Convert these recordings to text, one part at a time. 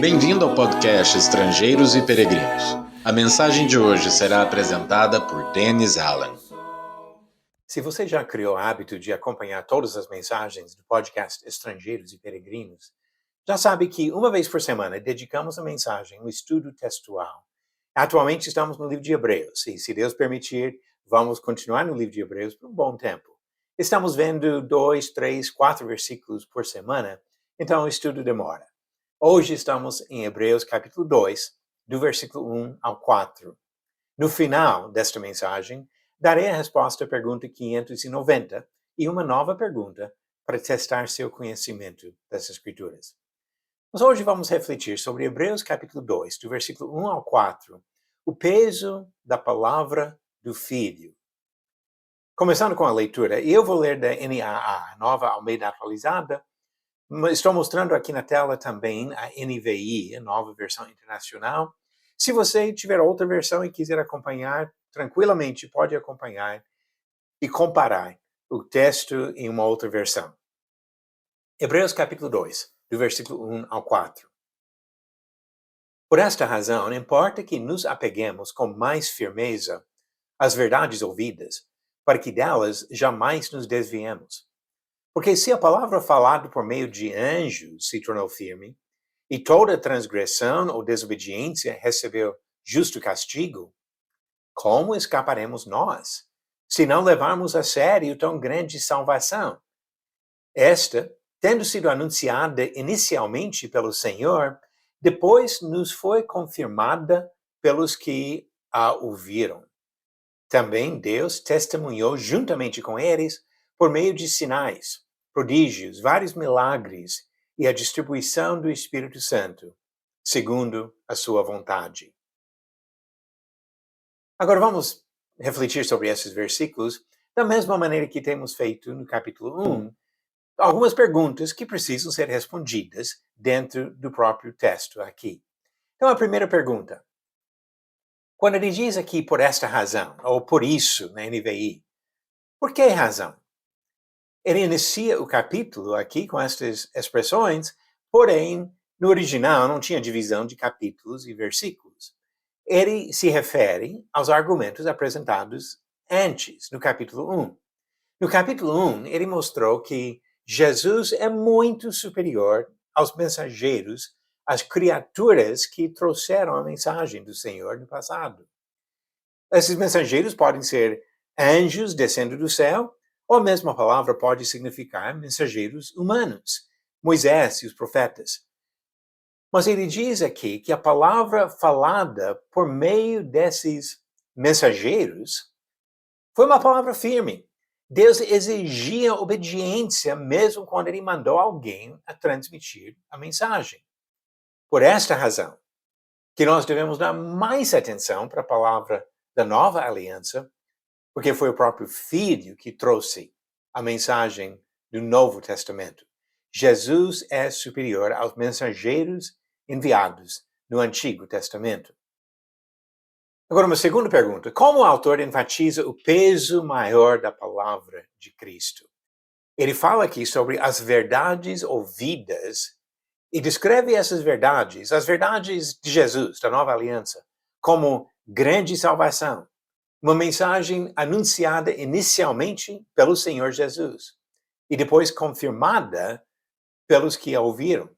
Bem-vindo ao podcast Estrangeiros e Peregrinos. A mensagem de hoje será apresentada por Dennis Allen. Se você já criou o hábito de acompanhar todas as mensagens do podcast Estrangeiros e Peregrinos, já sabe que uma vez por semana dedicamos a mensagem um estudo textual. Atualmente estamos no livro de Hebreus e, se Deus permitir, vamos continuar no livro de Hebreus por um bom tempo. Estamos vendo 2, 3, 4 versículos por semana, então o estudo demora. Hoje estamos em Hebreus capítulo 2, do versículo 1 ao 4. No final desta mensagem, darei a resposta à pergunta 590 e uma nova pergunta para testar seu conhecimento das Escrituras. Mas hoje vamos refletir sobre Hebreus capítulo 2, do versículo 1 ao 4, o peso da palavra do Filho. Começando com a leitura, eu vou ler da NAA, Nova Almeida Atualizada. Estou mostrando aqui na tela também a NVI, a Nova Versão Internacional. Se você tiver outra versão e quiser acompanhar, tranquilamente pode acompanhar e comparar o texto em uma outra versão. Hebreus capítulo 2, do versículo 1 ao 4. Por esta razão, não importa que nos apeguemos com mais firmeza às verdades ouvidas, para que delas jamais nos desviemos. Porque se a palavra falada por meio de anjos se tornou firme, e toda transgressão ou desobediência recebeu justo castigo, como escaparemos nós, se não levarmos a sério tão grande salvação? Esta, tendo sido anunciada inicialmente pelo Senhor, depois nos foi confirmada pelos que a ouviram. Também Deus testemunhou juntamente com eles por meio de sinais, prodígios, vários milagres e a distribuição do Espírito Santo, segundo a sua vontade. Agora vamos refletir sobre esses versículos da mesma maneira que temos feito no capítulo 1, algumas perguntas que precisam ser respondidas dentro do próprio texto aqui. Então, a primeira pergunta. Quando ele diz aqui por esta razão, ou por isso, na NVI, por que razão? Ele inicia o capítulo aqui com estas expressões, porém, no original não tinha divisão de capítulos e versículos. Ele se refere aos argumentos apresentados antes, no capítulo 1. No capítulo 1, ele mostrou que Jesus é muito superior aos mensageiros, às criaturas que trouxeram a mensagem do Senhor no passado. Esses mensageiros podem ser anjos descendo do céu, ou a mesma palavra pode significar mensageiros humanos, Moisés e os profetas. Mas ele diz aqui que a palavra falada por meio desses mensageiros foi uma palavra firme. Deus exigia obediência mesmo quando ele mandou alguém a transmitir a mensagem. Por esta razão, que nós devemos dar mais atenção para a palavra da nova aliança, porque foi o próprio Filho que trouxe a mensagem do Novo Testamento. Jesus é superior aos mensageiros enviados no Antigo Testamento. Agora, uma segunda pergunta. Como o autor enfatiza o peso maior da palavra de Cristo? Ele fala aqui sobre as verdades ouvidas e descreve essas verdades, as verdades de Jesus, da nova aliança, como grande salvação. Uma mensagem anunciada inicialmente pelo Senhor Jesus e depois confirmada pelos que a ouviram.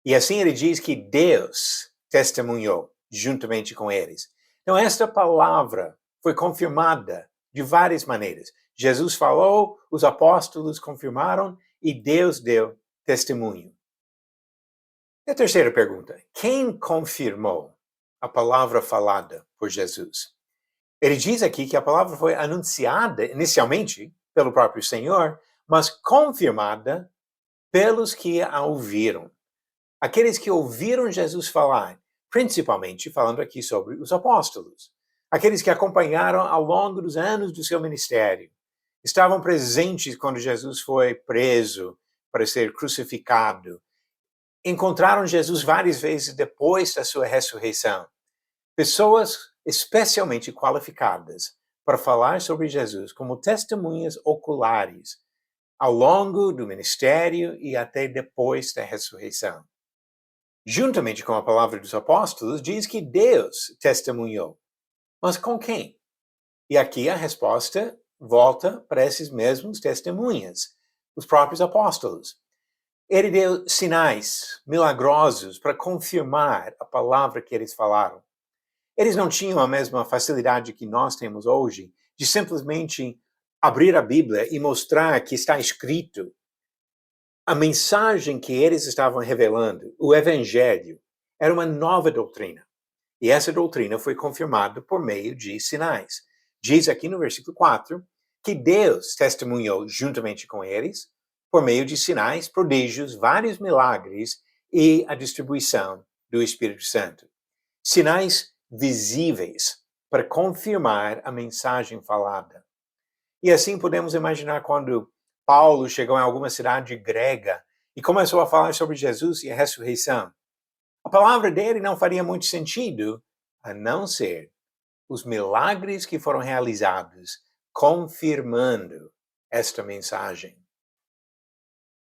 E assim ele diz que Deus testemunhou juntamente com eles. Então, esta palavra foi confirmada de várias maneiras. Jesus falou, os apóstolos confirmaram e Deus deu testemunho. E a terceira pergunta: quem confirmou a palavra falada por Jesus? Ele diz aqui que a palavra foi anunciada inicialmente pelo próprio Senhor, mas confirmada pelos que a ouviram. Aqueles que ouviram Jesus falar, principalmente falando aqui sobre os apóstolos. Aqueles que acompanharam ao longo dos anos do seu ministério. Estavam presentes quando Jesus foi preso para ser crucificado. Encontraram Jesus várias vezes depois da sua ressurreição. Pessoas especialmente qualificadas para falar sobre Jesus como testemunhas oculares ao longo do ministério e até depois da ressurreição. juntamente com a palavra dos apóstolos, diz que Deus testemunhou. Mas com quem? E aqui a resposta volta para esses mesmos testemunhas, os próprios apóstolos. Ele deu sinais milagrosos para confirmar a palavra que eles falaram. Eles não tinham a mesma facilidade que nós temos hoje de simplesmente abrir a Bíblia e mostrar que está escrito. A mensagem que eles estavam revelando, o Evangelho, era uma nova doutrina. E essa doutrina foi confirmada por meio de sinais. Diz aqui no versículo 4 que Deus testemunhou juntamente com eles por meio de sinais, prodígios, vários milagres e a distribuição do Espírito Santo. Sinais visíveis para confirmar a mensagem falada. E assim podemos imaginar quando Paulo chegou em alguma cidade grega e começou a falar sobre Jesus e a ressurreição. A palavra dele não faria muito sentido, a não ser os milagres que foram realizados confirmando esta mensagem.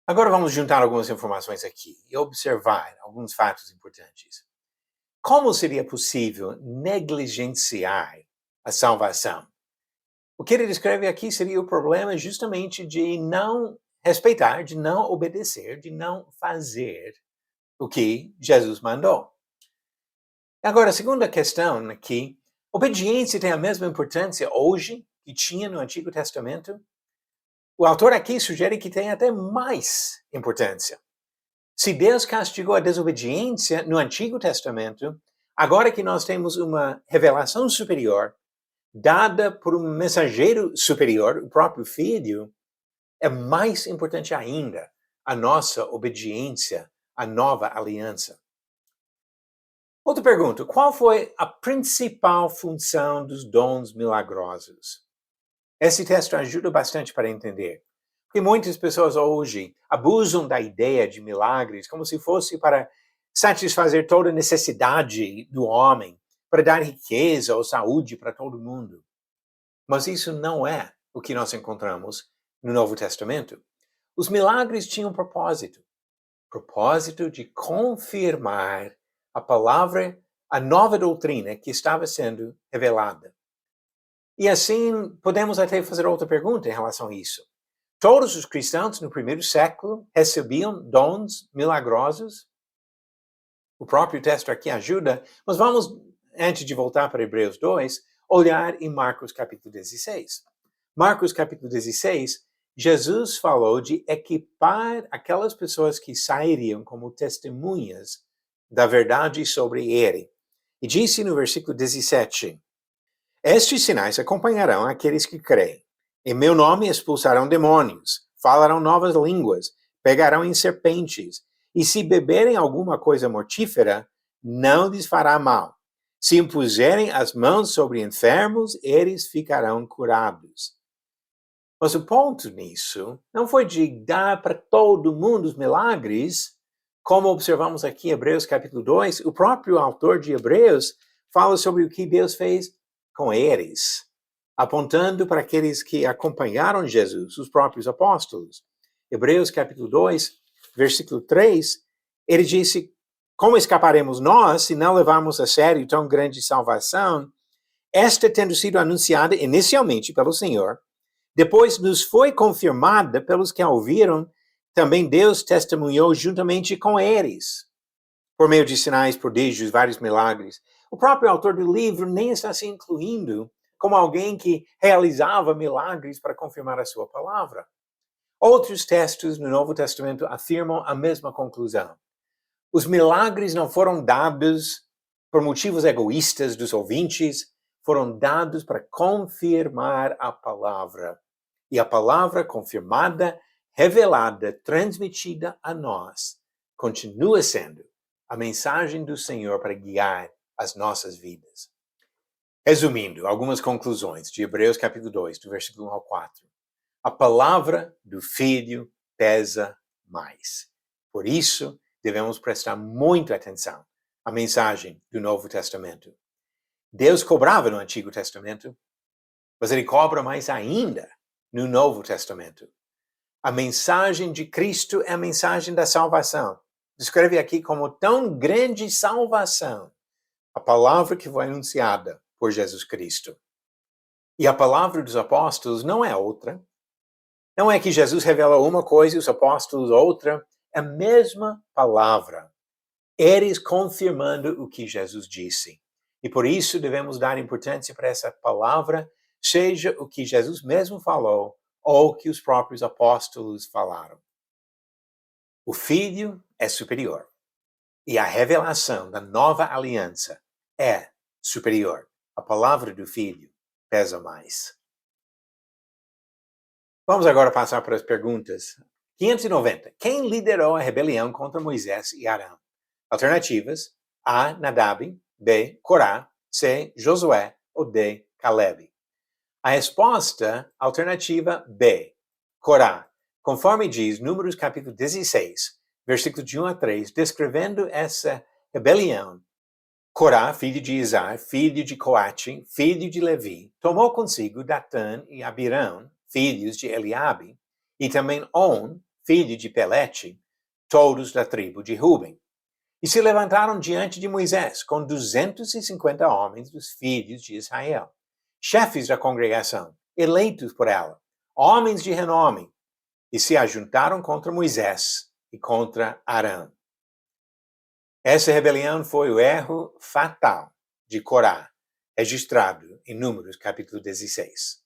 Agora vamos juntar algumas informações aqui e observar alguns fatos importantes. Como seria possível negligenciar a salvação? O que ele descreve aqui seria o problema justamente de não respeitar, de não obedecer, de não fazer o que Jesus mandou. Agora, a segunda questão aqui, obediência tem a mesma importância hoje que tinha no Antigo Testamento? O autor aqui sugere que tem até mais importância. Se Deus castigou a desobediência no Antigo Testamento, agora que nós temos uma revelação superior, dada por um mensageiro superior, o próprio Filho, é mais importante ainda a nossa obediência à nova aliança. Outra pergunta, qual foi a principal função dos dons milagrosos? Esse texto ajuda bastante para entender. Porque muitas pessoas hoje abusam da ideia de milagres como se fosse para satisfazer toda a necessidade do homem, para dar riqueza ou saúde para todo mundo. Mas isso não é o que nós encontramos no Novo Testamento. Os milagres tinham propósito de confirmar a palavra, a nova doutrina que estava sendo revelada. E assim, podemos até fazer outra pergunta em relação a isso. Todos os cristãos no primeiro século recebiam dons milagrosos? O próprio texto aqui ajuda, mas vamos, antes de voltar para Hebreus 2, olhar em Marcos capítulo 16. Marcos capítulo 16, Jesus falou de equipar aquelas pessoas que sairiam como testemunhas da verdade sobre ele. E disse no versículo 17, estes sinais acompanharão aqueles que creem. Em meu nome expulsarão demônios, falarão novas línguas, pegarão em serpentes, e se beberem alguma coisa mortífera, não lhes fará mal. Se impuserem as mãos sobre enfermos, eles ficarão curados. Mas o ponto nisso não foi de dar para todo mundo os milagres, como observamos aqui em Hebreus capítulo 2, o próprio autor de Hebreus fala sobre o que Deus fez com eles, apontando para aqueles que acompanharam Jesus, os próprios apóstolos. Hebreus capítulo 2, versículo 3, ele disse, como escaparemos nós se não levarmos a sério tão grande salvação, esta tendo sido anunciada inicialmente pelo Senhor, depois nos foi confirmada pelos que a ouviram, também Deus testemunhou juntamente com eles, por meio de sinais, prodígios, vários milagres. O próprio autor do livro nem está se incluindo como alguém que realizava milagres para confirmar a sua palavra. Outros textos no Novo Testamento afirmam a mesma conclusão. Os milagres não foram dados por motivos egoístas dos ouvintes, foram dados para confirmar a palavra. E a palavra confirmada, revelada, transmitida a nós, continua sendo a mensagem do Senhor para guiar as nossas vidas. Resumindo, algumas conclusões de Hebreus capítulo 2, do versículo 1 ao 4. A palavra do Filho pesa mais. Por isso, devemos prestar muita atenção à mensagem do Novo Testamento. Deus cobrava no Antigo Testamento, mas ele cobra mais ainda no Novo Testamento. A mensagem de Cristo é a mensagem da salvação. descreve aqui como tão grande salvação a palavra que foi anunciada por Jesus Cristo. E a palavra dos apóstolos não é outra. Não é que Jesus revela uma coisa e os apóstolos outra. É a mesma palavra. Eles confirmando o que Jesus disse. E por isso devemos dar importância para essa palavra, seja o que Jesus mesmo falou ou que os próprios apóstolos falaram. O Filho é superior. E a revelação da nova aliança é superior. A palavra do Filho pesa mais. Vamos agora passar para as perguntas. 590. Quem liderou a rebelião contra Moisés e Arão? Alternativas: A. Nadab, B. Corá, C. Josué ou D. Caleb. A resposta, alternativa B. Corá. Conforme diz Números capítulo 16, versículo de 1 a 3, descrevendo essa rebelião, Corá, filho de Izar, filho de Coate, filho de Levi, tomou consigo Datã e Abirão, filhos de Eliabe, e também On, filho de Pelete, todos da tribo de Ruben. E se levantaram diante de Moisés com 250 homens dos filhos de Israel, chefes da congregação, eleitos por ela, homens de renome, e se ajuntaram contra Moisés e contra Arão. Essa rebelião foi o erro fatal de Corá, registrado em Números capítulo 16.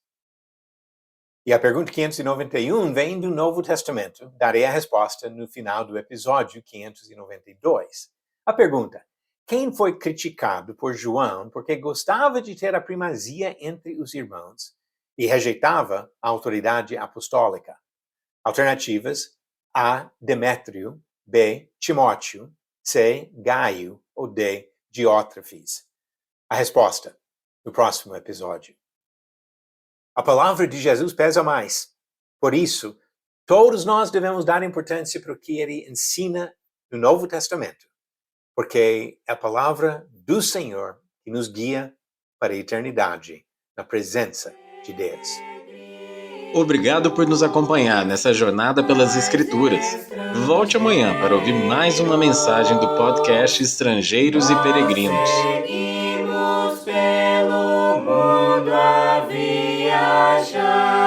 E a pergunta 591 vem do Novo Testamento. Darei a resposta no final do episódio 592. A pergunta: quem foi criticado por João porque gostava de ter a primazia entre os irmãos e rejeitava a autoridade apostólica? Alternativas: A. Demétrio, B. Timóteo, C. Gaio ou D. Diótrefes. A resposta no próximo episódio. A palavra de Jesus pesa mais. Por isso, todos nós devemos dar importância para o que ele ensina no Novo Testamento, porque é a palavra do Senhor que nos guia para a eternidade na presença de Deus. Obrigado por nos acompanhar nessa jornada pelas Escrituras. Volte amanhã para ouvir mais uma mensagem do podcast Estrangeiros e Peregrinos. Seguimos pelo mundo a viajar.